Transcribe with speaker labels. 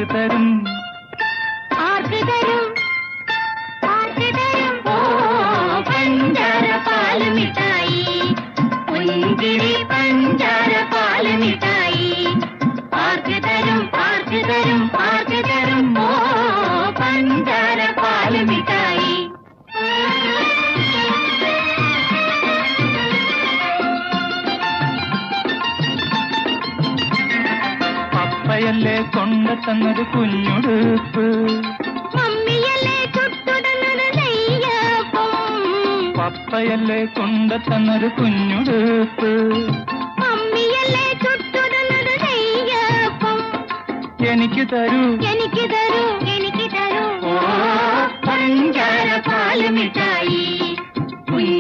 Speaker 1: ആർക്ക് തരും
Speaker 2: ആർക്ക് തരും ആർക്ക് തരും ഓ പഞ്ചാര പാല് മിഠായി പുഞ്ചിരി പഞ്ചാര പാല് മിഠായി ആർക്ക് തരും ആർക്ക് തരും ആർക്ക് തരും ഓ പഞ്ചാര പാല് മിഠായി
Speaker 1: പപ്പയല്ലേ കൊണ്ടുതന്നത് കുഞ്ഞുടുപ്പ്
Speaker 2: മമ്മിയല്ലേ ചുട്ടുതന്നത് നെയ്യപ്പം
Speaker 1: പപ്പയല്ലേ കൊണ്ടുതന്നത് കുഞ്ഞുടുപ്പ്
Speaker 2: മമ്മിയല്ലേ ചുട്ടുതന്നത് നെയ്യപ്പം
Speaker 1: എനിക്ക് തരൂ
Speaker 2: എനിക്ക് തരൂ എനിക്ക് തരൂ ഓ പഞ്ചാര പാല് മിഠായി